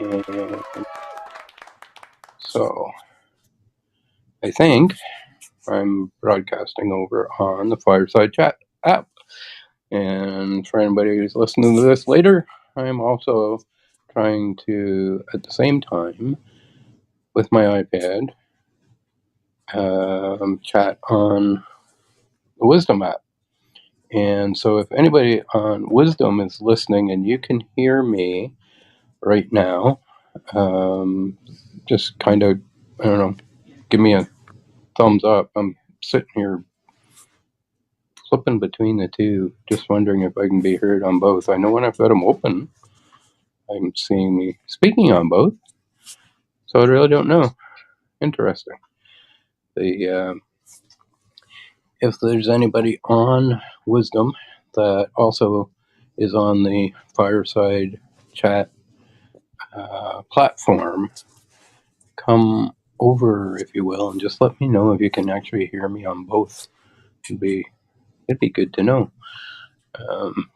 And so I think I'm broadcasting over on the Fireside Chat app. And for anybody who's listening to this later, I'm also trying to, at the same time, with my iPad, chat on the Wisdom app. And so if anybody on Wisdom is listening and you can hear me right now, just kind of, I don't know, give me a thumbs up. I'm sitting here flipping between the two, just wondering if I can be heard on both. I know when I've got them open, I'm seeing me speaking on both, so I really don't know. Interesting. If there's anybody on Wisdom that also is on the Fireside Chat platform, come over, if you will, and just let me know if you can actually hear me on both. It'd be good to know,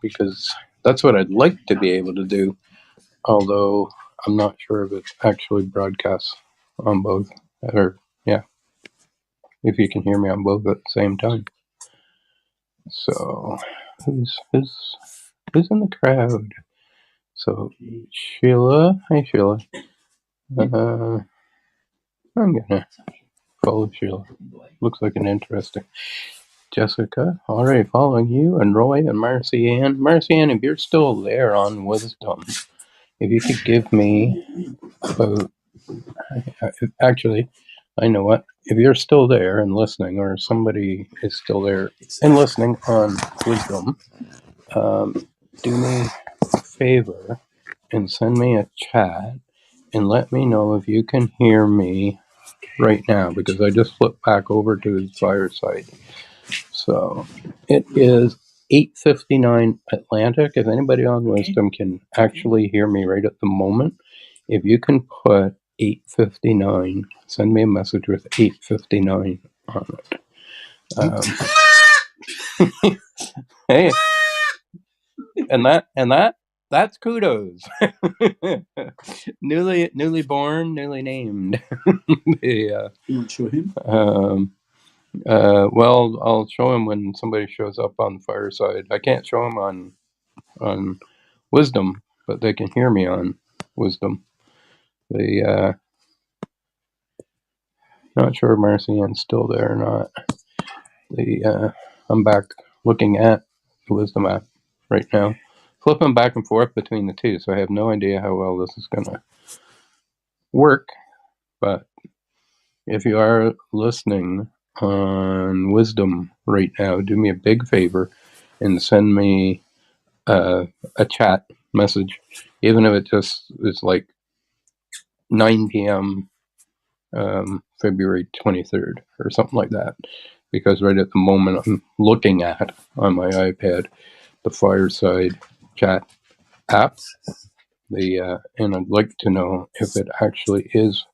because that's what I'd like to be able to do, although I'm not sure if it actually broadcasts on both, or if you can hear me on both at the same time. So who's in the crowd? So Sheila, hi Sheila. I'm gonna follow Sheila. Looks like an interesting. Jessica, already following you, and Roy and Marcy Ann. Marcy Ann, if you're still there on Wisdom, if you could give me about, actually, I know what. If you're still there and listening, or somebody is still there and listening on Wisdom, do me a favor and send me a chat and let me know if you can hear me right now, because I just flipped back over to Fireside. So it is 8:59 Atlantic. If anybody on Wisdom can actually hear me right at the moment, if you can put 8:59, send me a message with 8:59 on it. Hey, that's kudos. newly born, newly named. You want to show him? Well, I'll show him when somebody shows up on the Fireside. I can't show him on Wisdom, but they can hear me on Wisdom. Not sure if Marcy Ann's still there or not. I'm back looking at the Wisdom app right now, flipping back and forth between the two, so I have no idea how well this is going to work. But if you are listening on Wisdom right now, do me a big favor and send me a chat message, even if it just is like 9 p.m. February 23rd or something like that, because right at the moment I'm looking at on my iPad the Fireside Chat app, and I'd like to know if it actually is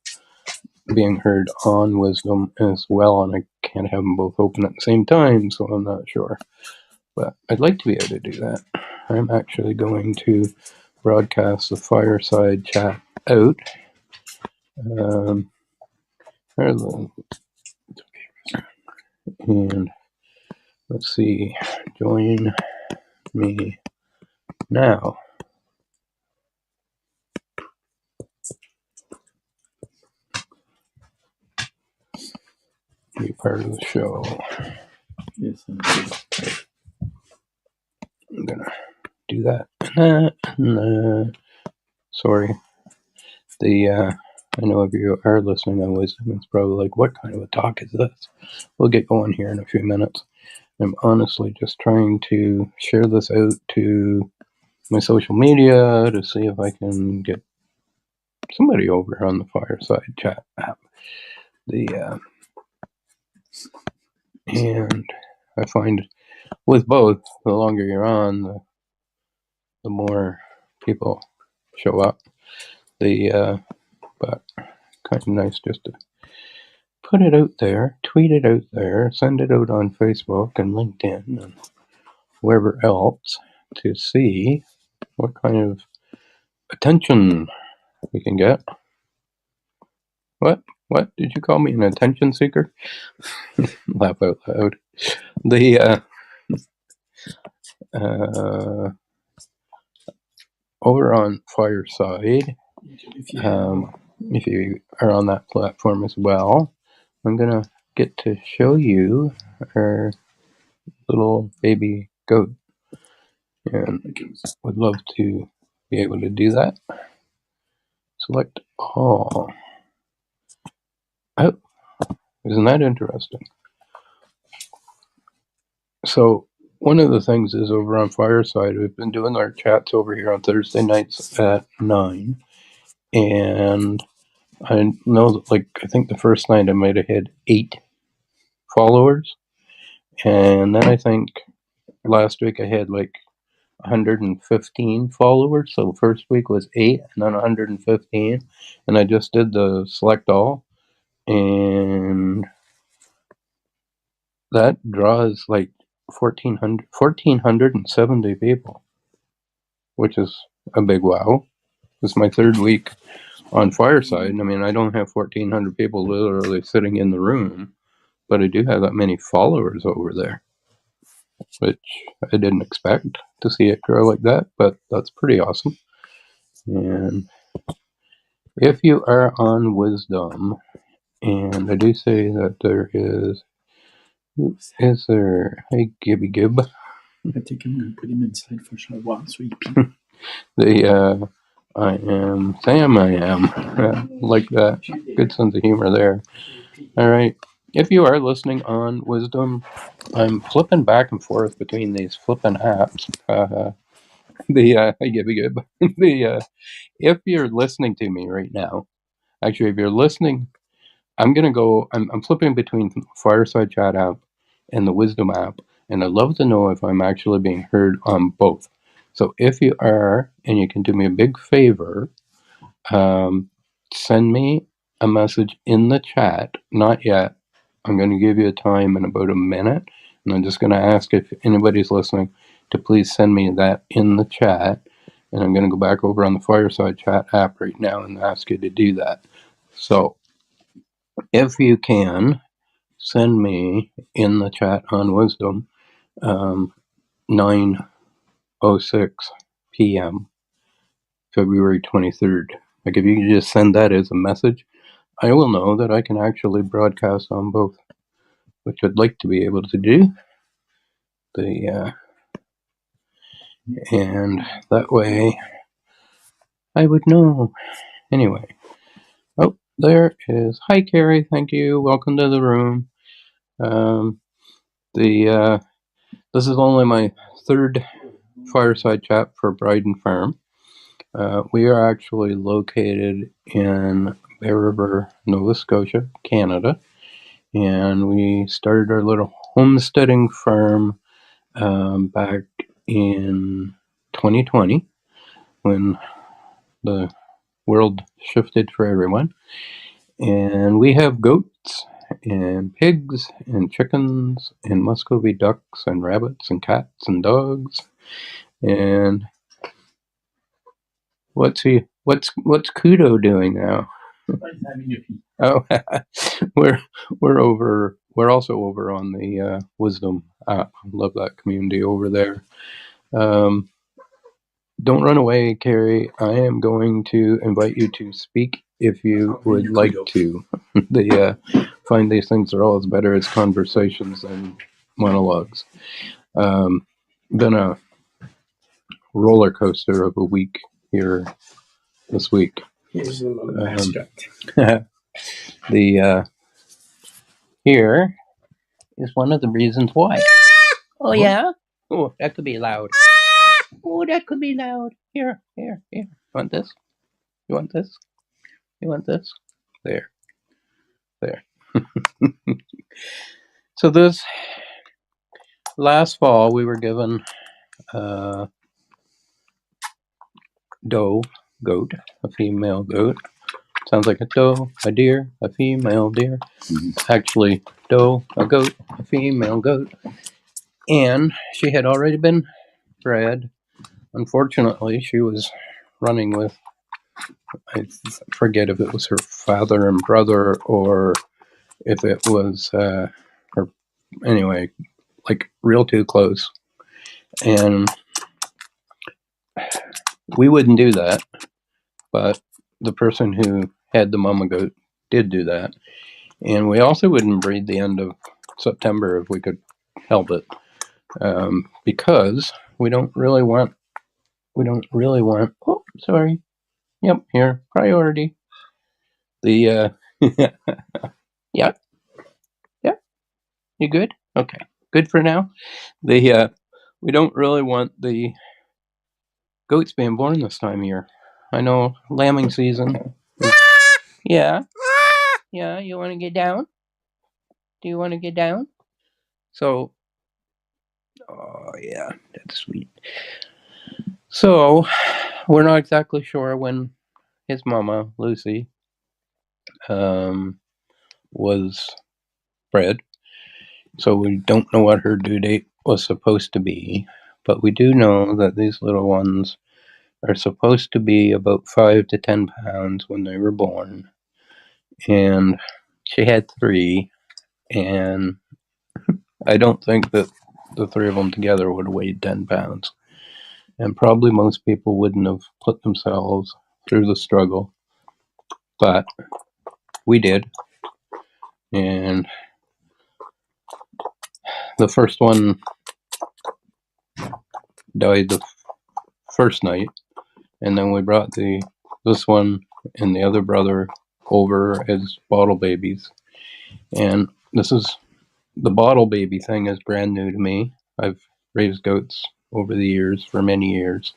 being heard on Wisdom as well, and I can't have them both open at the same time, so I'm not sure, but I'd like to be able to do that. I'm actually going to broadcast the Fireside Chat out. And let's see, join me now. Be part of the show. Yes. I'm gonna do that. Sorry. I know if you are listening on Wisdom, it's probably like, what kind of a talk is this? We'll get going here in a few minutes. I'm honestly just trying to share this out to my social media to see if I can get somebody over on the Fireside Chat app. And I find with both, the longer you're on, the more people show up. But kind of nice just to put it out there, tweet it out there, send it out on Facebook and LinkedIn and wherever else to see what kind of attention we can get. What? What? Did you call me an attention seeker? Laugh out loud. The over on Fireside, if you are on that platform as well, I'm gonna get to show you our little baby goat, and would love to be able to do that. Select all. Oh, isn't that interesting? So one of the things is over on Fireside, we've been doing our chats over here on Thursday nights at 9, and I know that, like, I think the first night I might have had 8 followers, and then I think last week I had like 115 followers. So the first week was 8 and then 115, and I just did the select all, and that draws like 1,470 people, which is a big wow. It's my third week on Fireside. I mean, I don't have 1,400 people literally sitting in the room, but I do have that many followers over there, which I didn't expect to see it grow like that, but that's pretty awesome. And if you are on Wisdom, and I do say that there is there, hey Gibby Gib. I think I'm going to put him inside for a while so he pee. I am Sam, I am. Like that. Good sense of humor there. All right. If you are listening on Wisdom, I'm flipping back and forth between these flipping apps. Hey Gibby Gib. If you're listening to me right now, actually, if you're listening, I'm flipping between the Fireside Chat app and the Wisdom app, and I'd love to know if I'm actually being heard on both. So if you are, and you can do me a big favor, send me a message in the chat. Not yet. I'm going to give you a time in about a minute, and I'm just going to ask if anybody's listening to please send me that in the chat, and I'm going to go back over on the Fireside Chat app right now and ask you to do that. So if you can, send me in the chat on Wisdom 9:06 p.m. February 23rd. Like, if you can just send that as a message, I will know that I can actually broadcast on both, which I'd like to be able to do. And that way I would know. Anyway. Oh, there is. Hi, Carrie. Thank you. Welcome to the room. This is only my third Fireside Chat for Briden Farm. We are actually located in Bear River, Nova Scotia, Canada, and we started our little homesteading farm back in 2020 when the world shifted for everyone. And we have goats and pigs and chickens and Muscovy ducks and rabbits and cats and dogs. And what's Kudo doing now? Oh, we're also over on the Wisdom app. Love that community over there. Don't run away, Carrie. I am going to invite you to speak if you would like to. Find these things are always better as conversations than monologues. Been a roller coaster of a week here this week. Here's a little abstract. Here is one of the reasons why. Oh, yeah? Oh, that could be loud. Oh, that could be loud. Here. You want this? You want this? You want this? There. So this last fall, we were given a doe goat, a female goat. Sounds like a doe, a deer, a female deer. Actually, doe, a goat, a female goat. And she had already been bred. Unfortunately, she was running with I forget if it was her father and brother or if it was her. Anyway, like real too close. And we wouldn't do that, but the person who had the mama goat did do that. And we also wouldn't breed the end of September if we could help it, because we don't really want. Oh, sorry. Yep, here, priority. The yeah, yeah. You good? Okay, good for now. The we don't really want the goats being born this time of year. I know lambing season. Yeah, yeah. You want to get down? Do you want to get down? So, oh yeah, that's sweet. So, we're not exactly sure when his mama Lucy was bred. So we don't know what her due date was supposed to be, but we do know that these little ones are supposed to be about 5 to 10 pounds when they were born. And she had 3, and I don't think that the 3 of them together would have weighed 10 pounds. And probably most people wouldn't have put themselves through the struggle, but we did. And the first one died the first night, and then we brought this one and the other brother over as bottle babies. And this is the bottle baby thing is brand new to me. I've raised goats over the years for many years,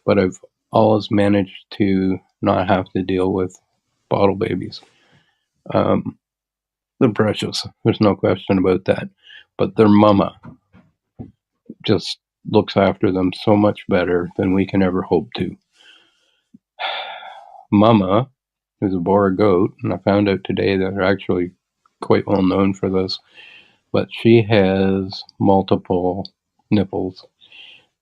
but I've always managed to not have to deal with bottle babies. They're precious. There's no question about that. But their mama just looks after them so much better than we can ever hope to. Mama is a Boer goat, and I found out today that they're actually quite well known for this, but she has multiple nipples.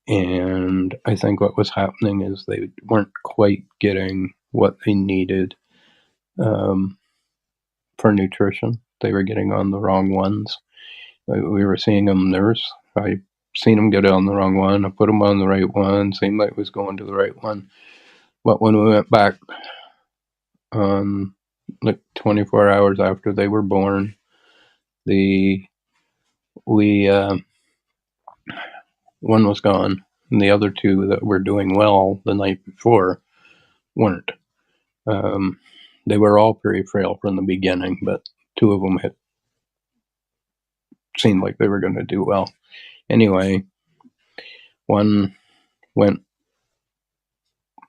And I think what was happening is they weren't quite getting what they needed for nutrition. They were getting on the wrong ones. We were seeing them nurse. I seen them get on the wrong one. I put them on the right one. Seemed like it was going to the right one. But when we went back on like 24 hours after they were born, one was gone, and the other 2 that were doing well the night before weren't. They were all pretty frail from the beginning, but 2 of them had seemed like they were going to do well. Anyway, one went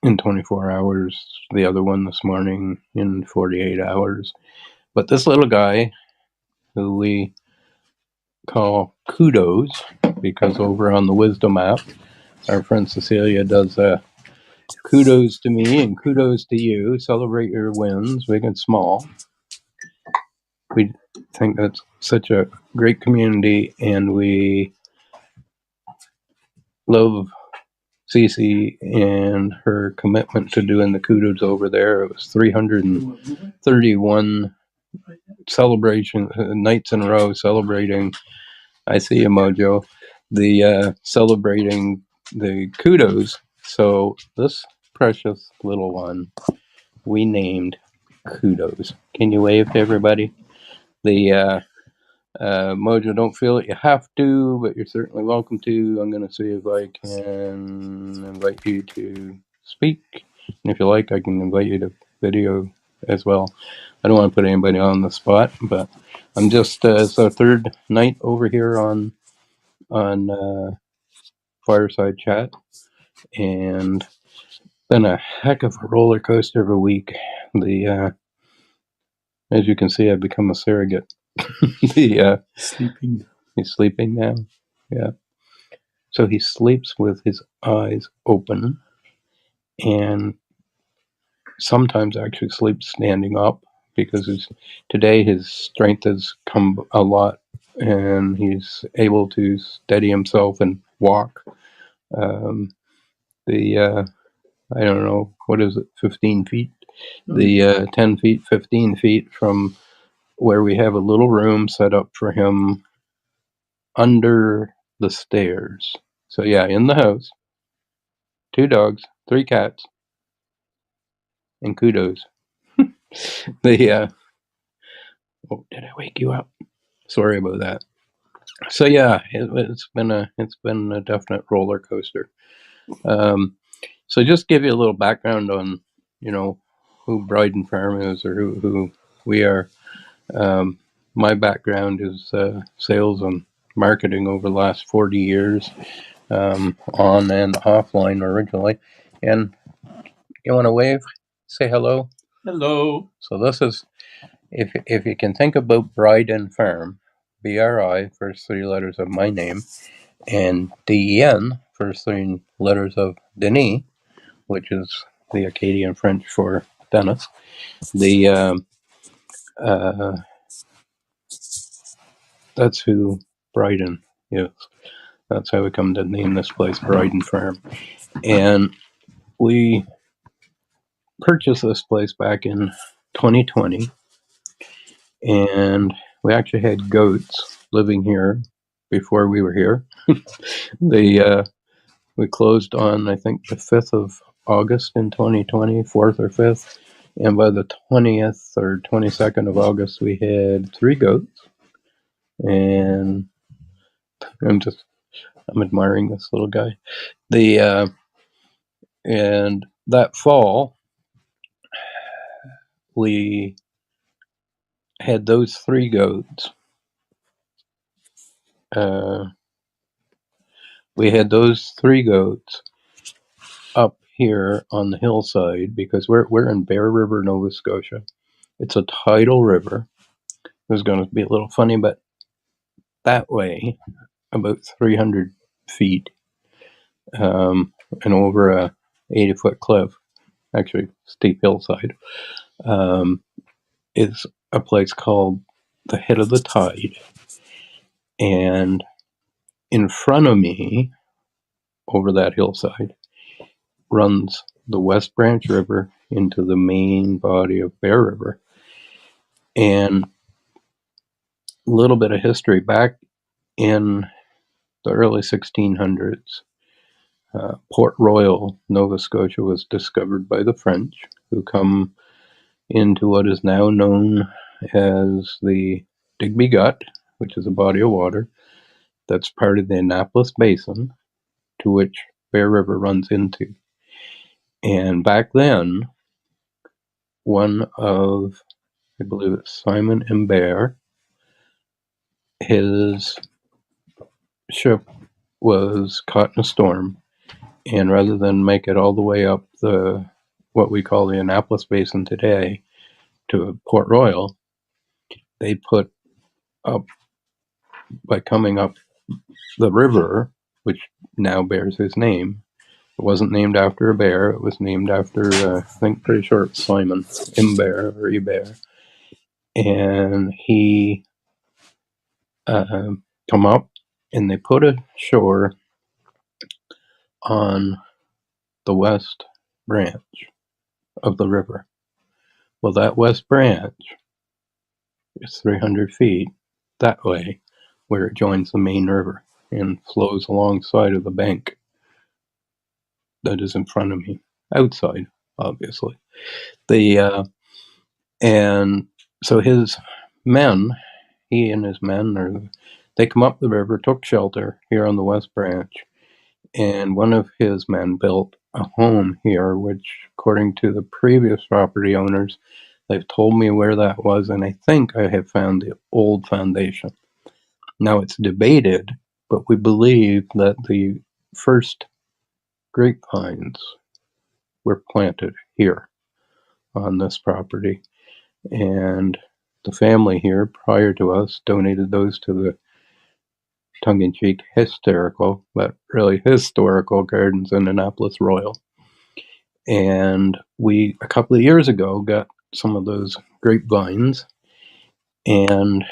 in 24 hours, the other one this morning in 48 hours. But this little guy, who we call Kudos, because over on the Wisdom app, our friend Cecilia does kudos to me and kudos to you. Celebrate your wins, big and small. We think that's such a great community, and we love Cece and her commitment to doing the kudos over there. It was 331 celebration nights in a row celebrating. I see you, Mojo. The celebrating the kudos. So this precious little one we named Kudos. Can you wave to everybody? The Mojo, don't feel that you have to, but you're certainly welcome to. I'm going to see if I can invite you to speak. And if you like, I can invite you to video as well. I don't want to put anybody on the spot, but I'm just, it's our 3rd night over here on Fireside Chat, and been a heck of a roller coaster of a week. As you can see, I've become a surrogate. Sleeping. He's sleeping now. Yeah. So he sleeps with his eyes open, and sometimes actually sleeps standing up, because today his strength has come a lot, and he's able to steady himself and walk. The I don't know, what is it, 15 feet? The 10 feet, 15 feet from where we have a little room set up for him under the stairs. So yeah, in the house, 2 dogs, 3 cats, and kudos. Oh, did I wake you up? Sorry about that. So yeah, it's been a definite roller coaster. So just give you a little background on, who Briden Farm is, or who we are. My background is sales and marketing over the last 40 years, on and offline originally. And you want to wave? Say hello? Hello. So this is, if you can think about Briden Farm, BRI, first 3 letters of my name, and DEN, first 3 letters of Denis, which is the Acadian French for Dennis. That's who Briden is. That's how we come to name this place Briden Farm. And we purchased this place back in 2020, and we actually had goats living here before we were here. We closed on, I think, the 5th of August in 2020, 4th or 5th. And by the 20th or 22nd of August, we had 3 goats. And I'm admiring this little guy. And that fall, we had those 3 goats. We had those 3 goats up here on the hillside because we're in Bear River, Nova Scotia. It's a tidal river. It was going to be a little funny, but that way, about 300 feet, and over a 80-foot cliff, actually steep hillside, is a place called the Head of the Tide. And in front of me, over that hillside, runs the West Branch River into the main body of Bear River. And a little bit of history, back in the early 1600s, Port Royal, Nova Scotia, was discovered by the French, who come into what is now known as the Digby Gut, which is a body of water that's part of the Annapolis Basin, to which Bear River runs into. And back then, one of, I believe it's Simon Imbert, his ship was caught in a storm, and rather than make it all the way up what we call the Annapolis Basin today to Port Royal, they put up, by coming up the river, which now bears his name. It wasn't named after a bear. It was named after, I think, pretty short, Simon Imbert or Ibert. And he come up, and they put ashore on the west branch of the river. Well, that west branch is 300 feet that way, where it joins the main river and flows alongside of the bank that is in front of me, outside, obviously. And so his men, he and his men, they come up the river, took shelter here on the west branch, and one of his men built a home here, which, according to the previous property owners, they've told me where that was, and I think I have found the old foundation. Now, it's debated, but we believe that the first grapevines were planted here on this property, and the family here, prior to us, donated those to the tongue-in-cheek hysterical, but really historical gardens in Annapolis Royal. And we, a couple of years ago, got some of those grapevines, and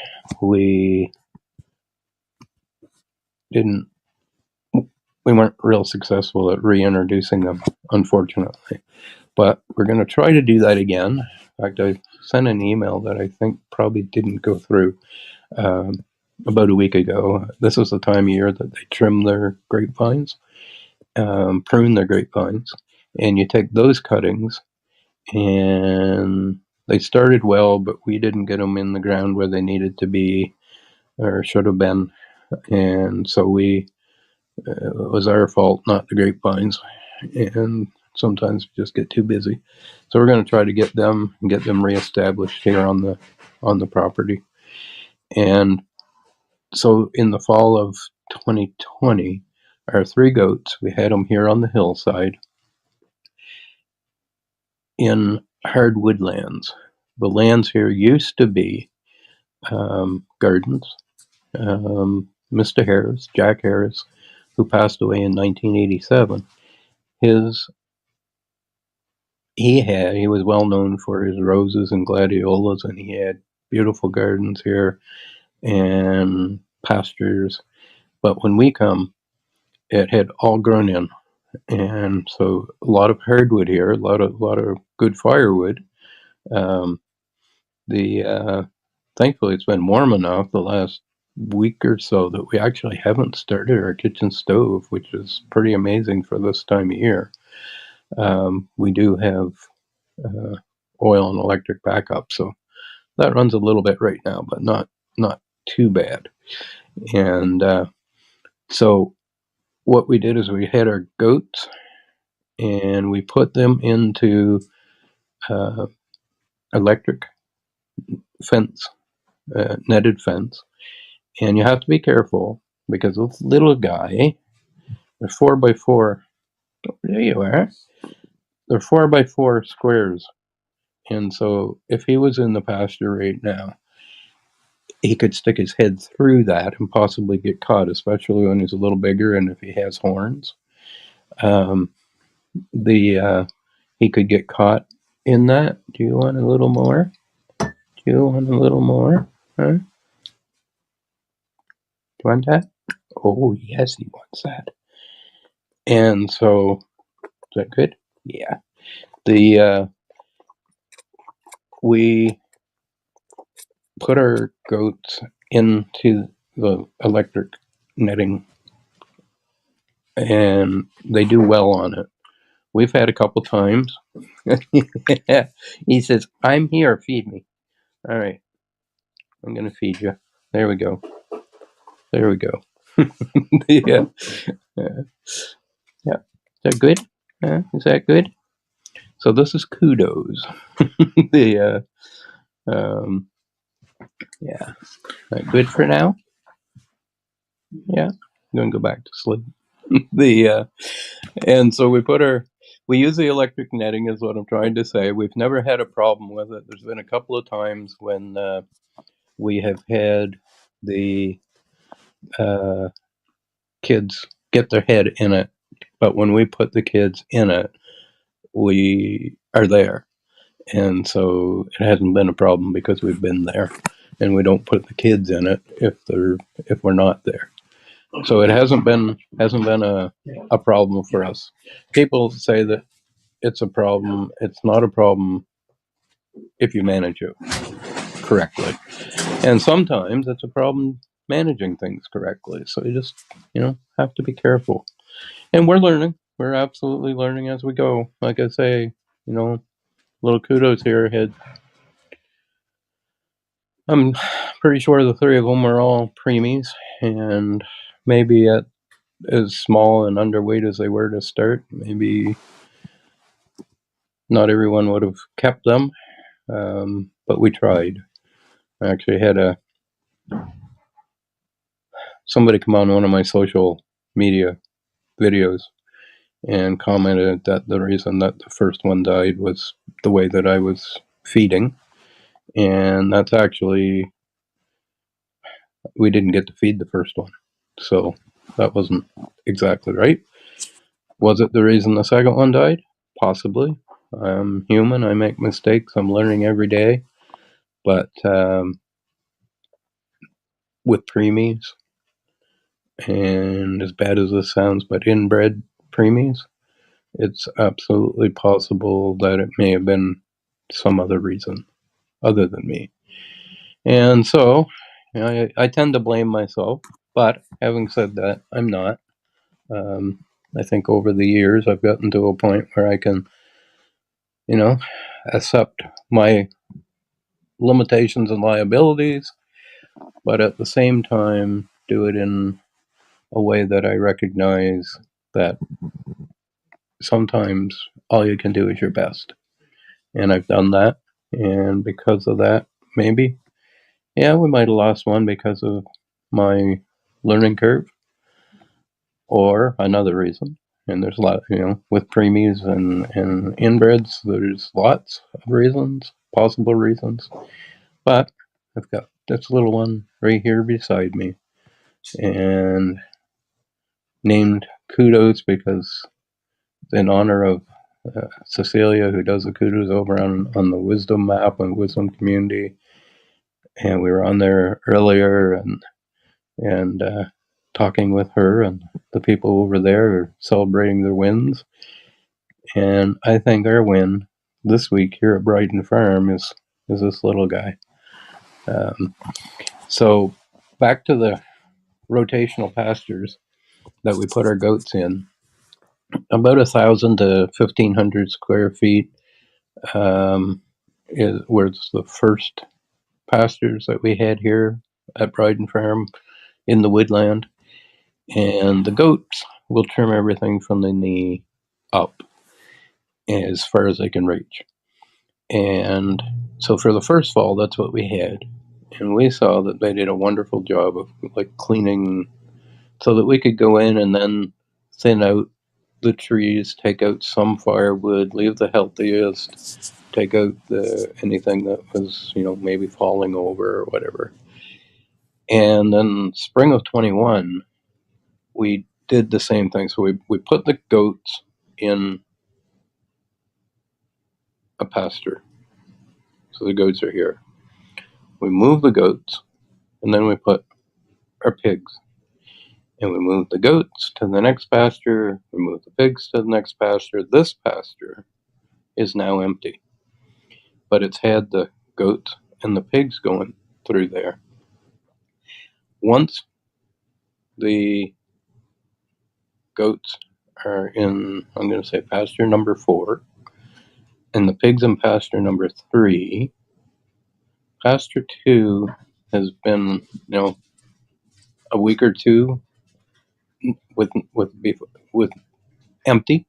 we didn't we weren't real successful at reintroducing them, unfortunately. But we're going to try to do that again. In fact, I sent an email that I think probably didn't go through about a week ago. This is the time of year that they trim their grapevines, prune their grapevines, and you take those cuttings, and they started well, but we didn't get them in the ground where they needed to be or should have been, and so it was our fault, not the grapevines, and sometimes we just get too busy. So we're going to try to get them reestablished here on the property. And so in the fall of 2020, our 3 goats, we had them here on the hillside in hardwood lands. The lands here used to be gardens. Mr. Harris, Jack Harris, who passed away in 1987, he was well known for his roses and gladiolas, and he had beautiful gardens here and pastures. But when we come, it had all grown in, and so a lot of hardwood here, a lot of good firewood. Um, Thankfully, it's been warm enough the last week or so that we actually haven't started our kitchen stove, which is pretty amazing for this time of year. We do have oil and electric backup, so that runs a little bit right now, but not too bad. And so what we did is we had our goats, and we put them into electric fence, netted fence. And you have to be careful because this little guy, they're 4x4. Oh, there you are. They're 4x4 squares. And so if he was in the pasture right now, he could stick his head through that and possibly get caught, especially when he's a little bigger and if he has horns. Um, he could get caught in that. Do you want a little more? Do you want a little more? Huh? Do you want that? Oh, yes, he wants that. And so, is that good? Yeah. We put our goats into the electric netting, and they do well on it. We've had a couple times. He says, "I'm here, feed me." All right, I'm going to feed you. There we go. There we go. Yeah. Yeah. Is that good? Is that good? So this is kudos. the Yeah. Is that good for now? Yeah. I'm going to go back to sleep. And so we use the electric netting is what I'm trying to say. We've never had a problem with it. There's been a couple of times when we have had the kids get their head in it, but when we put the kids in it, we are there. And so it hasn't been a problem because we've been there, and we don't put the kids in it if we're not there. So it hasn't been a problem for us. People say that it's a problem. It's not a problem if you manage it correctly. And sometimes it's a problem managing things correctly. So you just, have to be careful. And we're learning. We're absolutely learning as we go. Like I say, little kudos here. I'm pretty sure the 3 of them are all preemies, and maybe at as small and underweight as they were to start, maybe not everyone would have kept them, but we tried. I actually had somebody come on one of my social media videos and commented that the reason that the first one died was the way that I was feeding, and that's actually, we didn't get to feed the first one, so that wasn't exactly right. Was it the reason the second one died? Possibly. I'm human, I make mistakes, I'm learning every day, but with preemies, and as bad as this sounds, but inbred preemies, it's absolutely possible that it may have been some other reason other than me. And so, I tend to blame myself, but having said that, I'm not. I think over the years I've gotten to a point where I can, accept my limitations and liabilities, but at the same time do it in a way that I recognize that sometimes all you can do is your best. And I've done that. And because of that, maybe, yeah, we might have lost one because of my learning curve or another reason. And there's a lot, with preemies and inbreds, there's lots of reasons, possible reasons. But I've got this little one right here beside me and named Kudos because in honor of Cecilia, who does the Kudos over on the Wisdom map and Wisdom community. And we were on there earlier and talking with her, and the people over there are celebrating their wins. And I think our win this week here at Briden Farm is this little guy. So back to the rotational pastures that we put our goats in. About 1,000 to 1,500 square feet was the first pastures that we had here at Briden Farm in the woodland. And the goats will trim everything from the knee up as far as they can reach. And so for the first fall, that's what we had. And we saw that they did a wonderful job of cleaning so that we could go in and then thin out the trees, take out some firewood, leave the healthiest, take out anything that was, maybe falling over or whatever. And then spring of 21, we did the same thing. So we put the goats in a pasture. So the goats are here. We move the goats, and then we put our pigs. And we move the goats to the next pasture. We move the pigs to the next pasture. This pasture is now empty, but it's had the goats and the pigs going through there. Once the goats are in, I'm going to say pasture number 4, and the pigs in pasture number 3, pasture 2 has been, a week or two with empty.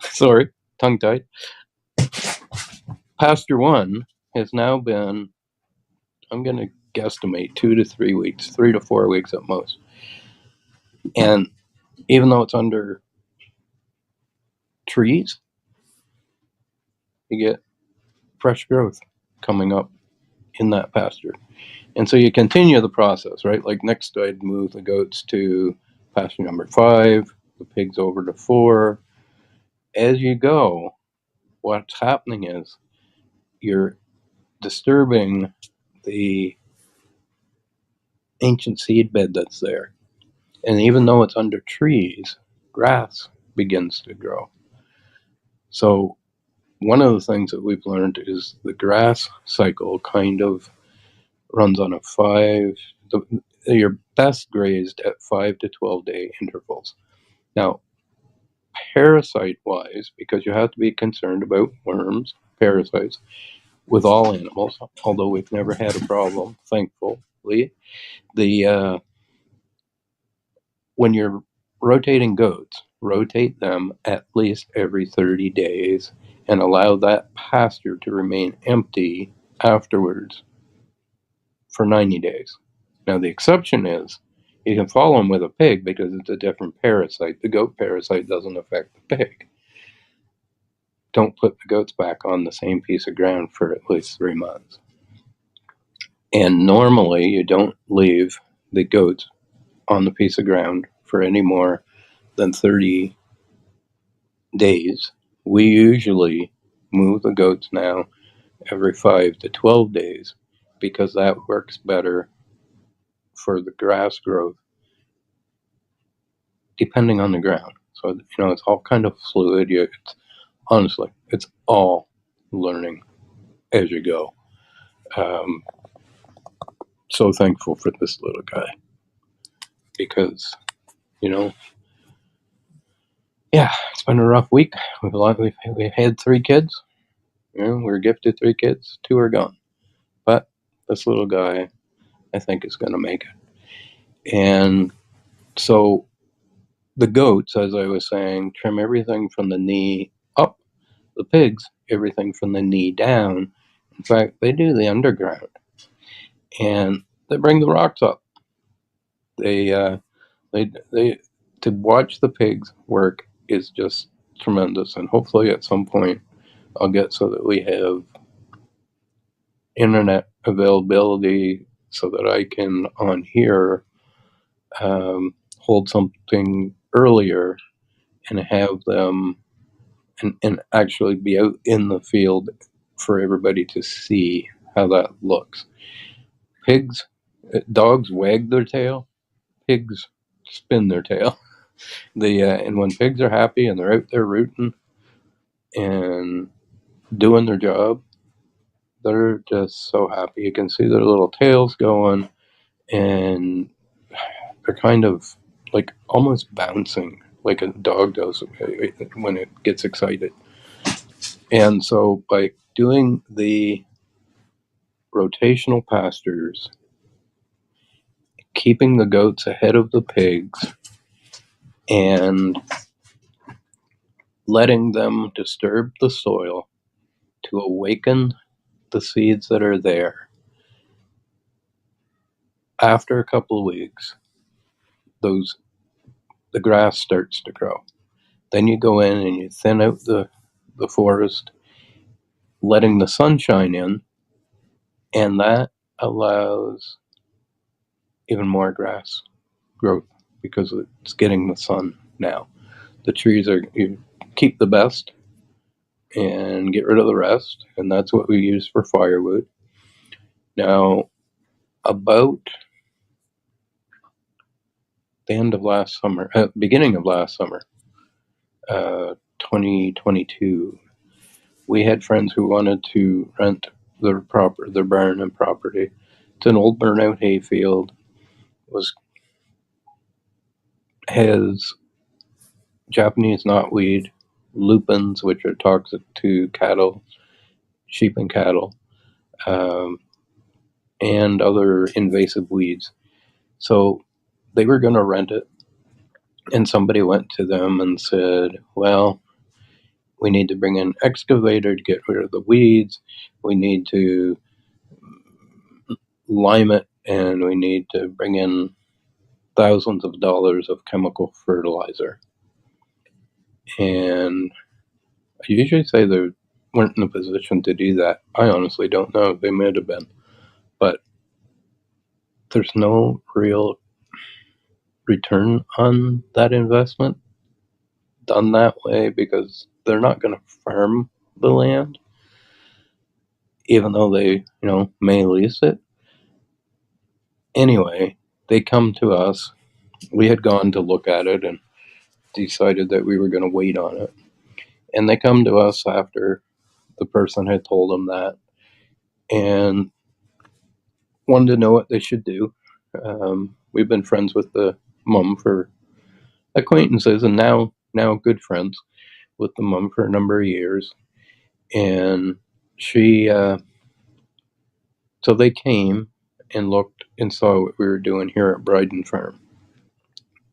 Sorry, tongue tied. Pasture 1 has now been, I'm going to guesstimate, 2 to 3 weeks, 3 to 4 weeks at most. And even though it's under trees, you get fresh growth coming up in that pasture. And so you continue the process, right? Like next I'd move the goats to pasture number 5, the pigs over to 4. As you go, what's happening is you're disturbing the ancient seed bed that's there. And even though it's under trees, grass begins to grow. So one of the things that we've learned is the grass cycle kind of runs on you're best grazed at 5 to 12 day intervals. Now, parasite wise, because you have to be concerned about worms, parasites, with all animals, although we've never had a problem, thankfully. When you're rotating goats, rotate them at least every 30 days and allow that pasture to remain empty afterwards for 90 days. Now, the exception is you can follow them with a pig because it's a different parasite. The goat parasite doesn't affect the pig. Don't put the goats back on the same piece of ground for at least 3 months. And normally you don't leave the goats on the piece of ground for any more than 30 days. We usually move the goats now every 5 to 12 days because that works better for the grass growth depending on the ground. So, it's all kind of fluid. Honestly, it's all learning as you go. So thankful for this little guy because, you know, yeah, it's been a rough week. We've had 3 kids. We're gifted 3 kids. 2 are gone. But this little guy, I think, is going to make it. And so the goats, as I was saying, trim everything from the knee up. The pigs, everything from the knee down. In fact, they do the underground. And they bring the rocks up. They to watch the pigs work is just tremendous. And hopefully at some point I'll get so that we have internet availability so that I can on here hold something earlier and have them and actually be out in the field for everybody to see how that looks. Dogs wag their tail, pigs spin their tail. And when pigs are happy and they're out there rooting and doing their job, they're just so happy. You can see their little tails going, and they're kind of like almost bouncing like a dog does when it gets excited. And so by doing the rotational pastures, keeping the goats ahead of the pigs, and letting them disturb the soil to awaken the seeds that are there, after a couple of weeks, the grass starts to grow. Then you go in and you thin out the forest, letting the sun shine in, and that allows even more grass growth because it's getting the sun now. The trees you keep the best and get rid of the rest, and that's what we use for firewood. Now, about the end of last summer, beginning of last summer, 2022, we had friends who wanted to rent their barn and property. It's an old burnout hayfield. Has Japanese knotweed, lupins, which are toxic to cattle, sheep and cattle, and other invasive weeds. So they were going to rent it, and somebody went to them and said, well, we need to bring an excavator to get rid of the weeds. We need to lime it, and we need to bring in thousands of dollars of chemical fertilizer. And I usually say they weren't in a position to do that. I honestly don't know. They might have been. But there's no real return on that investment done that way because they're not going to farm the land, even though they, may lease it. Anyway, they come to us. We had gone to look at it and decided that we were going to wait on it. And they come to us after the person had told them that and wanted to know what they should do. We've been friends with the mom for acquaintances and now good friends with the mom for a number of years. And she, so they came and looked and saw what we were doing here at Briden Farm.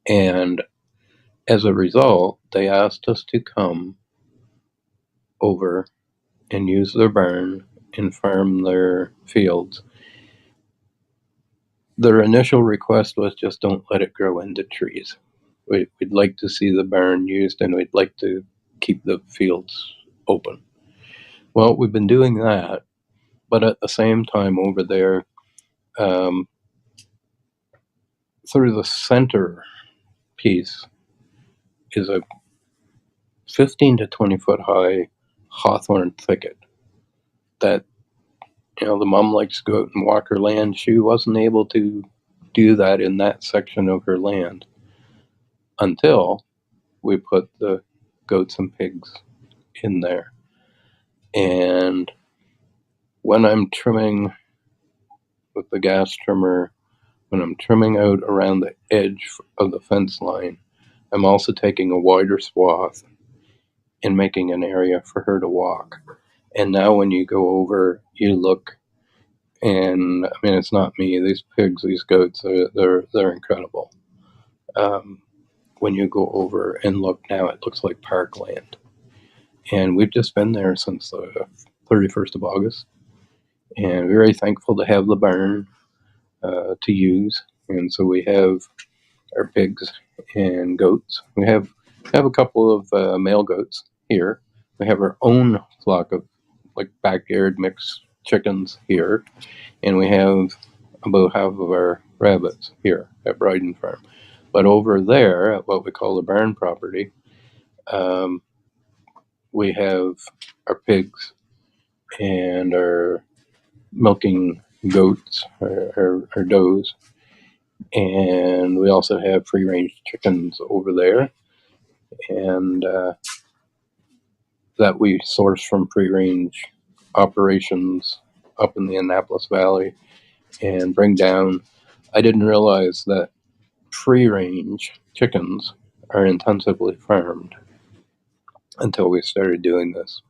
And as a result, they asked us to come over and use their barn and farm their fields. Their initial request was just don't let it grow into trees. We'd like to see the barn used and we'd like to keep the fields open. Well, we've been doing that, but at the same time over there, through the center piece is a 15 to 20 foot high hawthorn thicket that, the mom likes to go out and walk her land. She wasn't able to do that in that section of her land. until we put the goats and pigs in there. And when I'm trimming with the gas trimmer, when I'm trimming out around the edge of the fence line, I'm also taking a wider swath and making an area for her to walk. And now when you go over, you look, and I mean, it's not me. These pigs, these goats, they're incredible. When you go over and look now, it looks like parkland. And we've just been there since the 31st of August. And we're very thankful to have the barn to use. And so we have our pigs and goats. We have a couple of male goats here. We have our own flock of like backyard mixed chickens here, and we have about half of our rabbits here at Briden Farm. But over there at what we call the barn property, we have our pigs and our milking goats, our does, and we also have free range chickens over there, and that we source from free range operations up in the Annapolis Valley and bring down. I didn't realize that free range chickens are intensively farmed until we started doing this.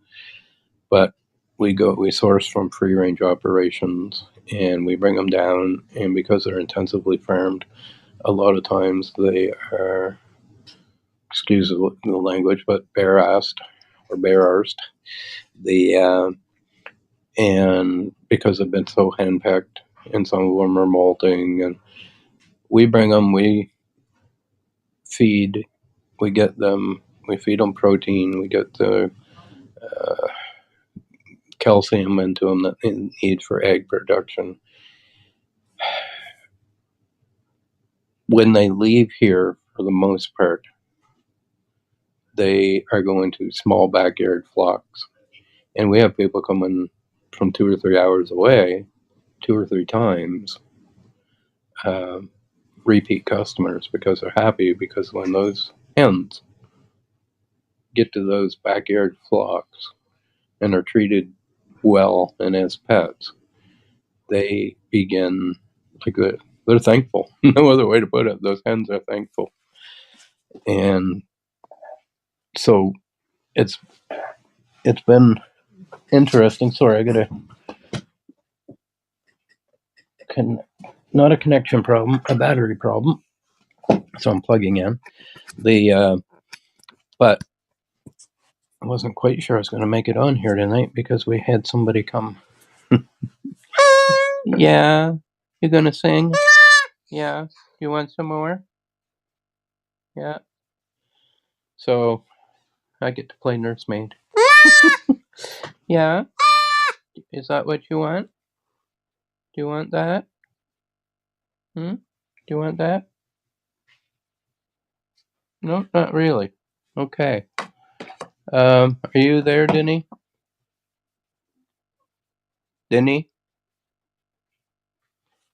But we source from free range operations and we bring them down, and because they're intensively farmed, a lot of times they are, excuse the language, but bare-assed or bare-arsed. And because they've been so hand-picked, and some of them are molting, and we bring them, we feed them protein, we get the calcium into them that they need for egg production. When they leave here, for the most part, they are going to small backyard flocks. And we have people coming from 2 or 3 hours away, 2 or 3 times, repeat customers, because they're happy, because when those hens get to those backyard flocks and are treated well and as pets, they begin like they're thankful. No other way to put it. Those hens are thankful. And so it's been interesting. Sorry, I got not a connection problem, a battery problem. So I'm plugging in. But I wasn't quite sure I was going to make it on here tonight because we had somebody come. Yeah, you going to sing? Yeah, you want some more? Yeah. So I get to play nursemaid. Yeah. Is that what you want? Do you want that? Do you want that? No, not really. Okay. Are you there, Denny? Denny?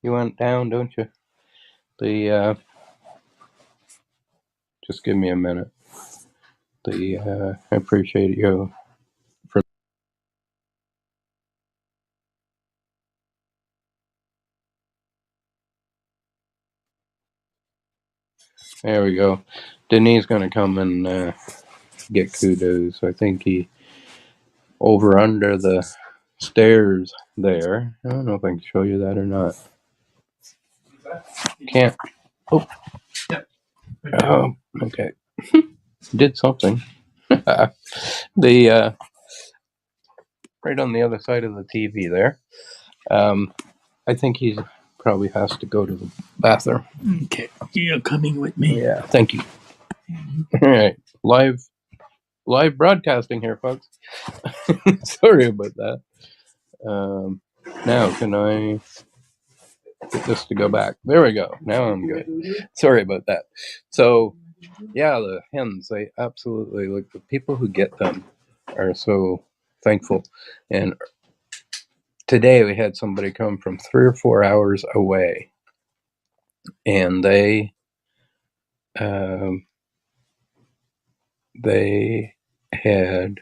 You went down, don't you? Just give me a minute. I appreciate you. There we go. Denny's going to come and get kudos. I think he over under the stairs there. I don't know if I can show you that or not. Can't. Oh. Oh, okay. Did something. The right on the other side of the TV there. I think he probably has to go to the bathroom. Okay, you're coming with me. Yeah, thank you. All right, live broadcasting here, folks. Sorry about that. Now, can I get this to go back? There we go. Now I'm good. Sorry about that. So, yeah, the hens, they absolutely, like, the people who get them are so thankful. And today we had somebody come from 3 or 4 hours away, and they they had.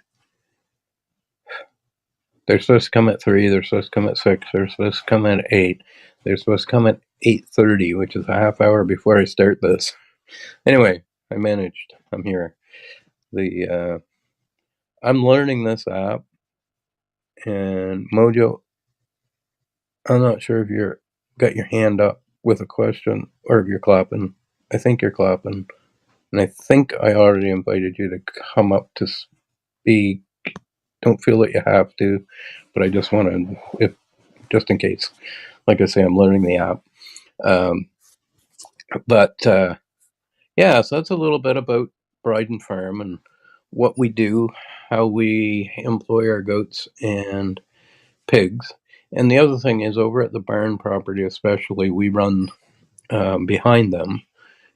They're supposed to come at 3. They're supposed to come at 6. They're supposed to come at 8. They're supposed to come at 8:30, which is a half hour before I start this. Anyway, I managed. I'm here. I'm learning this app, and Mojo, I'm not sure if you're got your hand up with a question or if you're clapping. I think you're clapping, and I think I already invited you to come up to speak. Don't feel that you have to, but I just want to, if just in case. Like I say, I'm learning the app. Yeah, so that's a little bit about Briden Farm and what we do, how we employ our goats and pigs. And the other thing is, over at the barn property, especially, we run behind them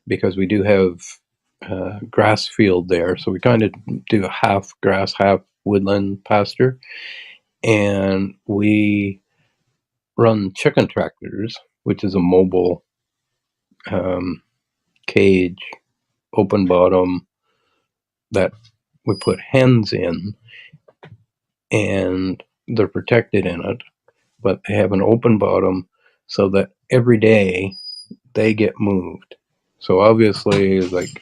because we do have grass field there. So we kind of do a half grass, half woodland pasture. And we run chicken tractors, which is a mobile cage, open bottom, that we put hens in, and they're protected in it, but they have an open bottom so that every day they get moved. So obviously, like,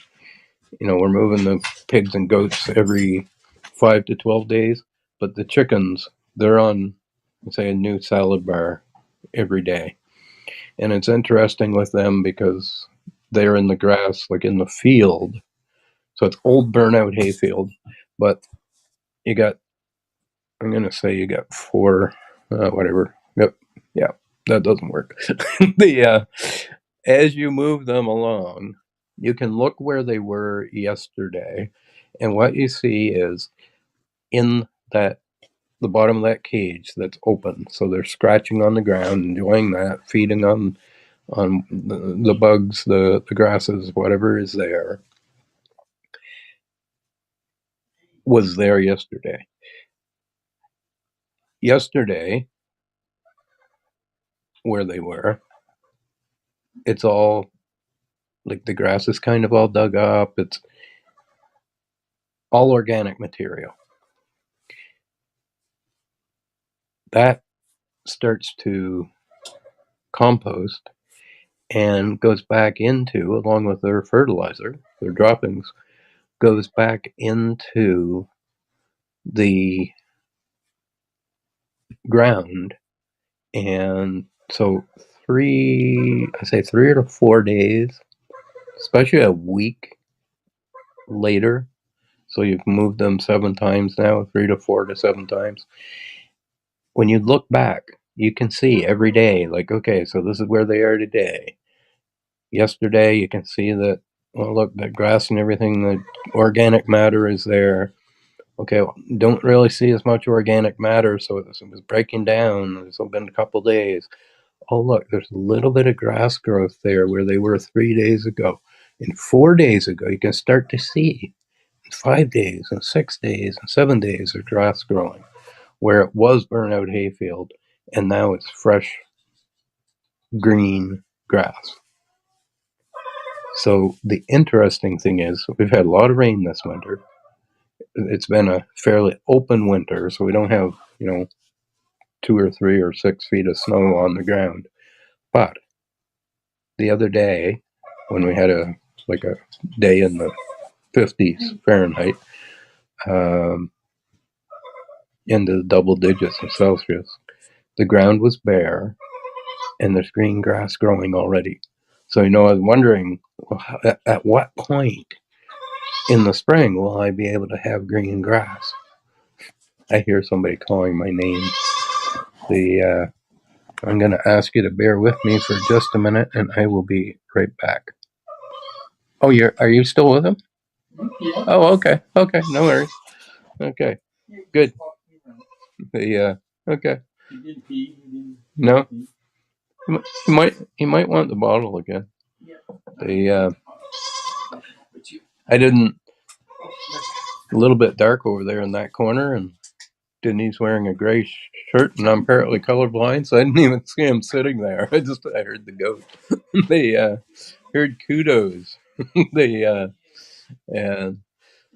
we're moving the pigs and goats every 5 to 12 days, but the chickens, they're on, say, a new salad bar every day. And it's interesting with them because they're in the grass, like in the field. So it's old burnout hayfield, but you got, I'm going to say you got 4, whatever. Yep. Yeah, that doesn't work. As you move them along, you can look where they were yesterday, and what you see is in the bottom of that cage that's open. So they're scratching on the ground, enjoying that, feeding on the bugs, the grasses, whatever is there, was there yesterday. Yesterday, where they were, it's all like the grass is kind of all dug up. It's all organic material. That starts to compost and goes back into, along with their fertilizer, their droppings, goes back into the ground. And so 3 or 4 days, especially a week later, so you've moved them 7 times now, 3 to 4 to 7 times. When you look back, you can see every day, like, okay, so this is where they are today. Yesterday, you can see that, well, look, the grass and everything, the organic matter is there. Okay, well, don't really see as much organic matter, so it was breaking down. It's been a couple days. Oh, look, there's a little bit of grass growth there where they were 3 days ago. And 4 days ago, you can start to see 5 days and 6 days and 7 days of grass growing where it was burnout hayfield, and now it's fresh green grass. So the interesting thing is, we've had a lot of rain this winter. It's been a fairly open winter, so we don't have 2 or 3 or 6 feet of snow on the ground. But the other day, when we had a day in the 50s Fahrenheit, into the double digits of Celsius, the ground was bare, and there's green grass growing already. So, I was wondering, well, at what point in the spring will I be able to have green grass? I hear somebody calling my name. I'm going to ask you to bear with me for just a minute, and I will be right back. Oh, are you still with him? Yeah. Oh, okay. Okay, no worries. Okay, good. Okay. No, he might want the bottle again. I didn't. A little bit dark over there in that corner, and Denny's wearing a gray shirt, and I'm apparently colorblind, so I didn't even see him sitting there. I heard the goat. They heard kudos. And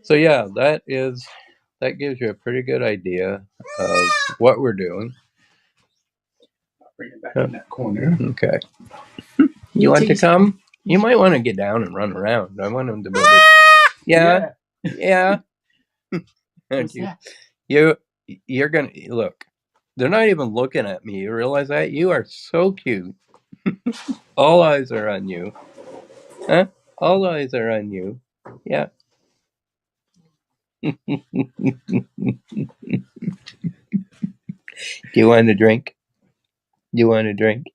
So yeah, that gives you a pretty good idea of what we're doing. Bring it back in that corner. Okay. You want to come? You might want to get down and run around. I want him to be able to... Yeah. Yeah. What's that? You're gonna look. They're not even looking at me. You realize that? You are so cute. All eyes are on you. Huh? All eyes are on you. Yeah. Do you want a drink? You want a drink?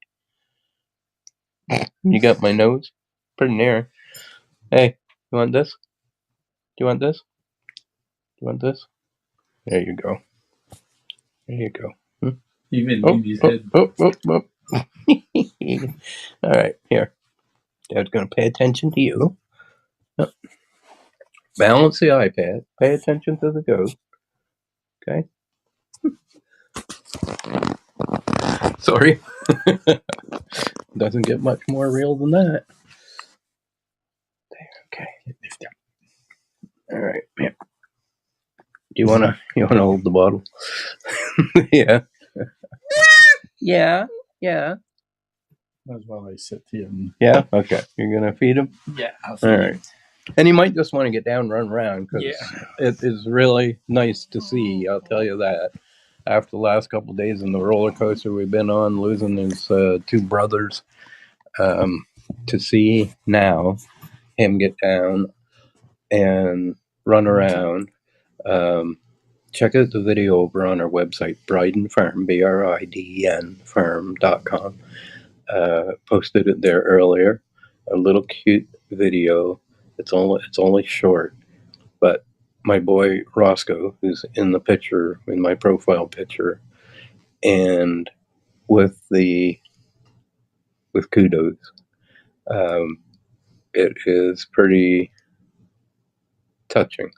You got my nose? Pretty near. Hey, you want this? Do you want this? Do you want this? There you go. There you go. Even leave his head. All right, here. Dad's going to pay attention to you. Balance the iPad. Pay attention to the goat. Okay? Sorry. Doesn't get much more real than that. Okay. All right. Yeah. You wanna hold the bottle? Yeah. Yeah. Yeah. That's why I sit here. And... Yeah. Okay. You're gonna feed him. Yeah. I'll feed All him. right. And he might just want to get down and run around because it is really nice to see. I'll tell you that. After the last couple of days in the roller coaster we've been on, losing his two brothers, to see now him get down and run around. Check out the video over on our website, Briden Farm, BRIDEN Farm.com. Posted it there earlier. A little cute video. It's only short, but my boy Roscoe, who's in the picture, in my profile picture, and with kudos, it is pretty touching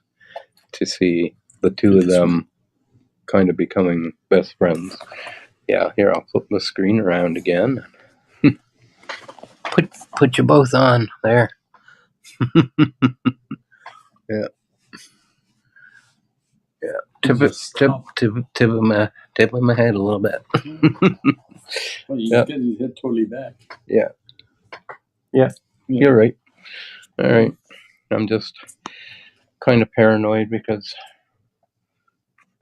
to see the two of them kind of becoming best friends. Yeah, here, I'll flip the screen around again. Put you both on there. Yeah. Yeah. Tip of my head a little bit. Well, you get his head totally back. Yeah. You're right. All right. I'm just kind of paranoid because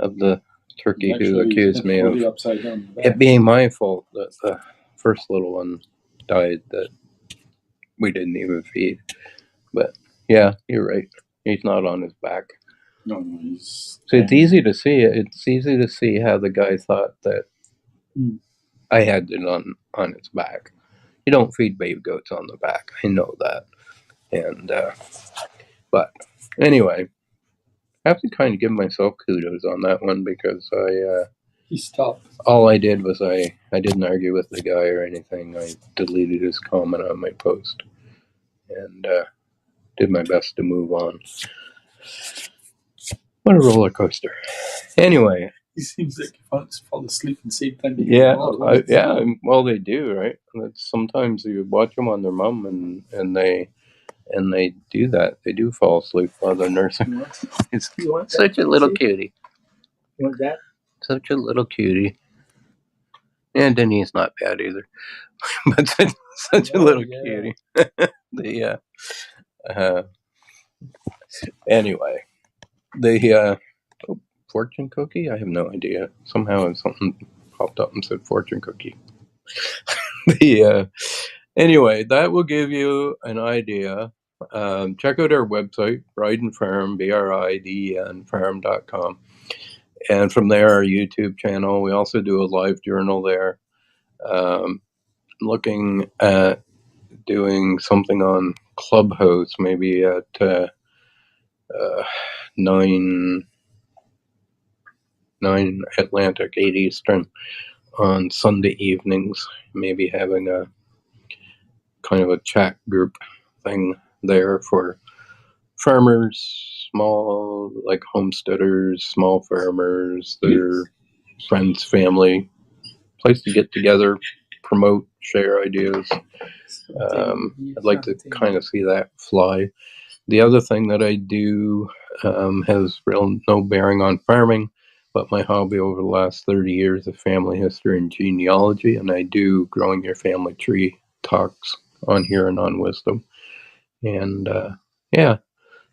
of the turkey who accused me of it being my fault that the first little one died that we didn't even feed. But yeah, you're right. He's not on his back. No, he's... So it's easy to see. It's easy to see how the guy thought that I had it on its back. You don't feed baby goats on the back. I know that. And but anyway, I have to kind of give myself kudos on that one because he stopped. All I did was I didn't argue with the guy or anything. I deleted his comment on my post and did my best to move on. What a roller coaster. Anyway. He seems like he fall asleep and same time. Well, they do, right? Sometimes you watch them on their mom and they do that. They do fall asleep while they're nursing. It's such a little cutie. You want that? Such a little cutie. And Denny's not bad either. But such a little cutie. Anyway, the fortune cookie? I have no idea. Somehow something popped up and said fortune cookie. Anyway, that will give you an idea. Check out our website, Briden Farm, BRIDEN Farm.com. And from there, our YouTube channel. We also do a live journal there. Looking at doing something on Clubhouse, maybe at 9 Atlantic, 8 Eastern on Sunday evenings. Maybe having a kind of a chat group thing there for farmers, small, like homesteaders, small farmers, their friends, family, place to get together, promote, share ideas. I'd like to kind of see that fly. The other thing that I do has no bearing on farming, but my hobby over the last 30 years is family history and genealogy, and I do growing your family tree talks on here and on Wisdom. And yeah,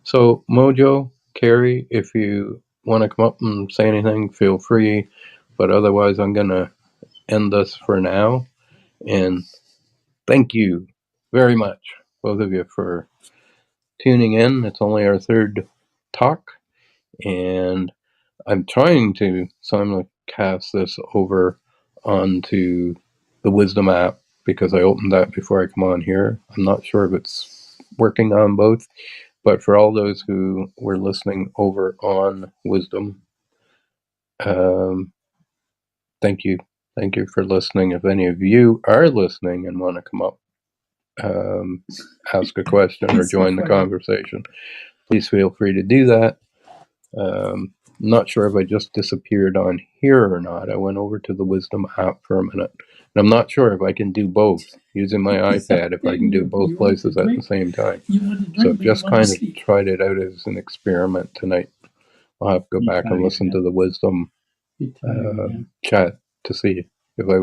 so Mojo, Carrie, if you want to come up and say anything, feel free. But otherwise, I'm going to end this for now. And thank you very much, both of you, for tuning in. It's only our third talk. And I'm trying to simulcast this over onto the Wisdom app because I opened that before I come on here. I'm not sure if it's working on both. But for all those who were listening over on Wisdom, thank you. Thank you for listening. If any of you are listening and want to come up, ask a question or join the conversation, please feel free to do that. I'm not sure if I just disappeared on here or not. I went over to the Wisdom app for a minute. And I'm not sure if I can do both using my iPad, if I can do both places at the same time. So I've just kind of tried it out as an experiment tonight. I'll have to go back and listen to the Wisdom chat to see if I